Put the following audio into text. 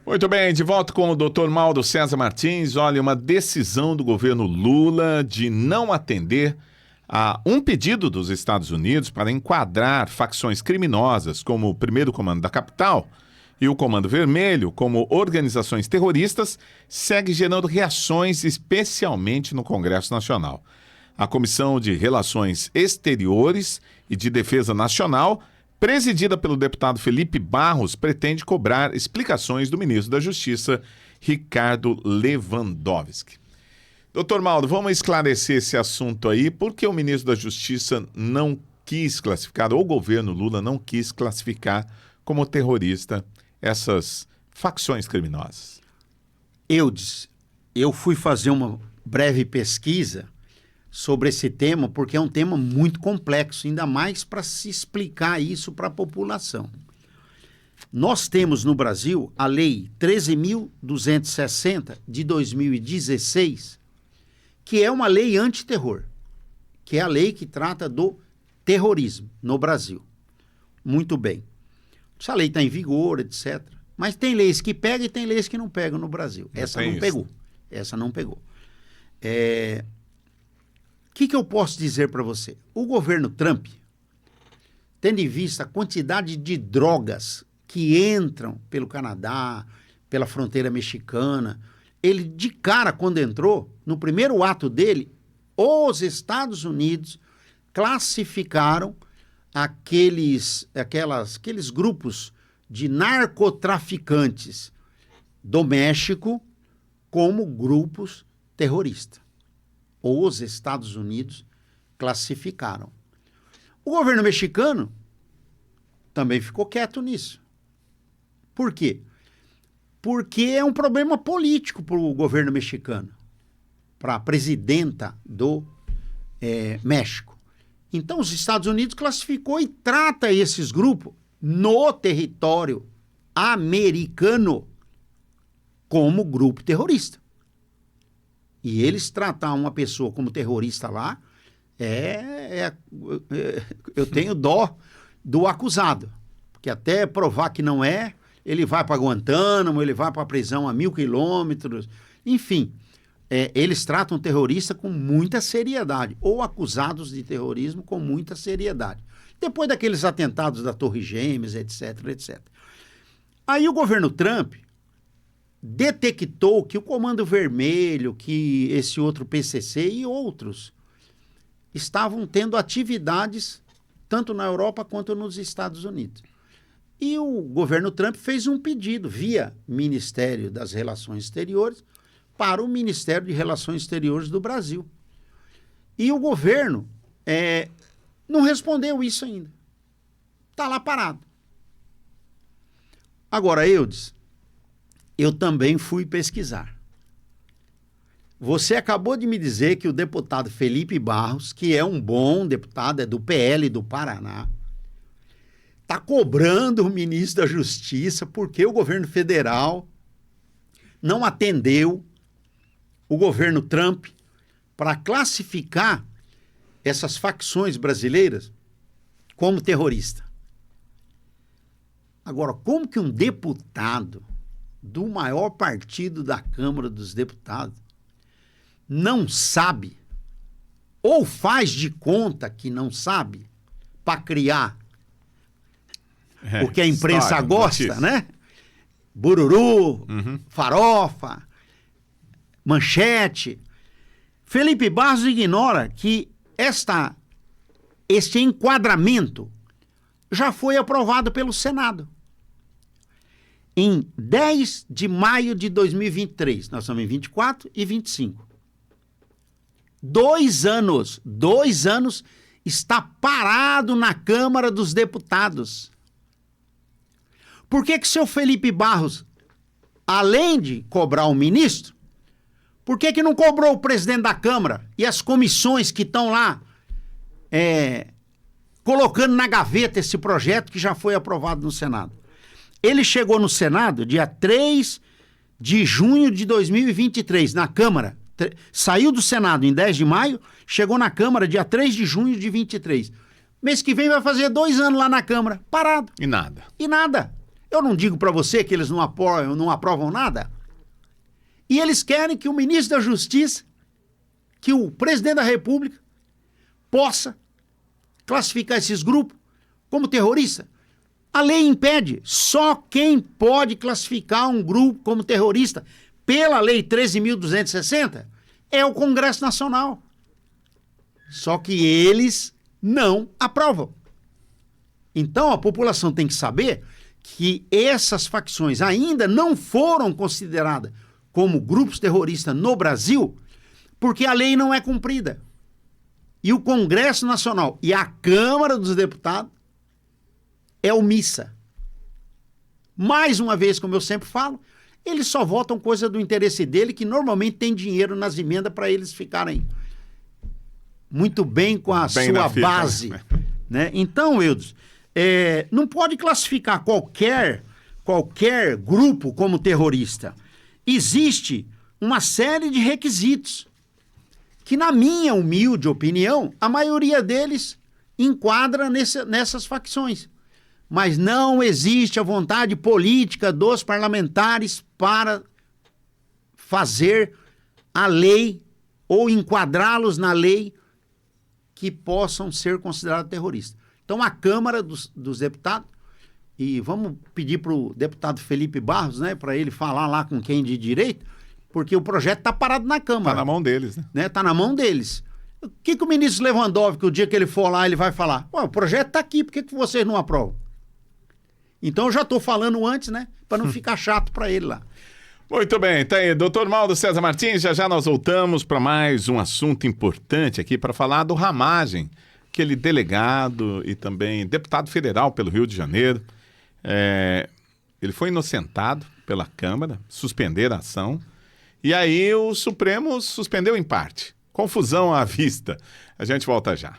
Muito bem, de volta com o Dr. Mauro César Martins. Olha, uma decisão do governo Lula de não atender a um pedido dos Estados Unidos para enquadrar facções criminosas como o Primeiro Comando da Capital e o Comando Vermelho como organizações terroristas segue gerando reações, especialmente no Congresso Nacional. A Comissão de Relações Exteriores e de Defesa Nacional, presidida pelo deputado Felipe Barros, pretende cobrar explicações do ministro da Justiça, Ricardo Lewandowski. Doutor Mauro, vamos esclarecer esse assunto aí. Por que o ministro da Justiça não quis classificar, ou o governo Lula não quis classificar como terrorista essas facções criminosas? Eu fui fazer uma breve pesquisa sobre esse tema, porque é um tema muito complexo, ainda mais para se explicar isso para a população. Nós temos no Brasil a Lei 13.260 de 2016, que é uma lei antiterror, que é a lei que trata do terrorismo no Brasil. Muito bem. Essa lei está em vigor, etc. Mas tem leis que pegam e tem leis que não pegam no Brasil. Essa não pegou. Essa não pegou. O que eu posso dizer para você? O governo Trump, tendo em vista a quantidade de drogas que entram pelo Canadá, pela fronteira mexicana, ele de cara, quando entrou, no primeiro ato dele, os Estados Unidos classificaram aqueles grupos de narcotraficantes do México como grupos terroristas. Os Estados Unidos classificaram. O governo mexicano também ficou quieto nisso. Por quê? Porque é um problema político para o governo mexicano, para a presidenta do México. Então, os Estados Unidos classificou e trata esses grupos no território americano como grupo terrorista. E eles tratar uma pessoa como terrorista lá, eu tenho dó do acusado. Porque até provar que não é, ele vai para Guantánamo, ele vai para a prisão a 1.000 quilômetros. Enfim, eles tratam terrorista com muita seriedade, ou acusados de terrorismo com muita seriedade. Depois daqueles atentados da Torre Gêmeas, etc, etc. Aí o governo Trump detectou que o Comando Vermelho, que esse outro PCC e outros estavam tendo atividades tanto na Europa quanto nos Estados Unidos. E o governo Trump fez um pedido via Ministério das Relações Exteriores para o Ministério de Relações Exteriores do Brasil. E o governo não respondeu isso ainda. Está lá parado. Agora, Eudes, eu também fui pesquisar. Você acabou de me dizer que o deputado Felipe Barros, que é um bom deputado, é do PL do Paraná, está cobrando o ministro da Justiça porque o governo federal não atendeu o governo Trump para classificar essas facções brasileiras como terrorista. Agora, como que um deputado do maior partido da Câmara dos Deputados não sabe, ou faz de conta que não sabe, para criar o que a imprensa história, gosta, notícia, né? Bururu, farofa, manchete. Felipe Barros ignora que este enquadramento já foi aprovado pelo Senado. Em 10 de maio de 2023, nós estamos em 24 e 25. 2 anos está parado na Câmara dos Deputados. Por que o seu Felipe Barros, além de cobrar o ministro, por que não cobrou o presidente da Câmara e as comissões que estão lá colocando na gaveta esse projeto que já foi aprovado no Senado? Ele chegou no Senado dia 3 de junho de 2023, na Câmara. Saiu do Senado em 10 de maio, chegou na Câmara dia 3 de junho de 23. Mês que vem vai fazer 2 anos lá na Câmara, parado. E nada. E nada. Eu não digo para você que eles não aprovam nada. E eles querem que o ministro da Justiça, que o presidente da República, possa classificar esses grupos como terrorista. A lei impede. Só quem pode classificar um grupo como terrorista pela Lei 13.260 é o Congresso Nacional. Só que eles não aprovam. Então a população tem que saber que essas facções ainda não foram consideradas como grupos terroristas no Brasil, porque a lei não é cumprida. E o Congresso Nacional e a Câmara dos Deputados é omissa. Mais uma vez, como eu sempre falo, eles só votam coisa do interesse dele, que normalmente tem dinheiro nas emendas para eles ficarem muito bem com a sua base. Né? Então, Eudes, não pode classificar qualquer grupo como terrorista. Existe uma série de requisitos que, na minha humilde opinião, a maioria deles enquadra nessas facções. Mas não existe a vontade política dos parlamentares para fazer a lei ou enquadrá-los na lei que possam ser considerados terroristas. Então, a Câmara dos Deputados, e vamos pedir para o deputado Felipe Barros, né, para ele falar lá com quem de direito, porque o projeto está parado na Câmara. Está na mão deles, né? Está na mão deles. O que o ministro Lewandowski, o dia que ele for lá, ele vai falar? O projeto está aqui, por que vocês não aprovam? Então, eu já estou falando antes, né, para não ficar chato para ele lá. Muito bem, tá aí, doutor Mauro César Martins, já nós voltamos para mais um assunto importante aqui para falar do Ramagem, aquele delegado e também deputado federal pelo Rio de Janeiro. Ele foi inocentado pela Câmara, suspenderam a ação, e aí o Supremo suspendeu em parte. Confusão à vista. A gente volta já.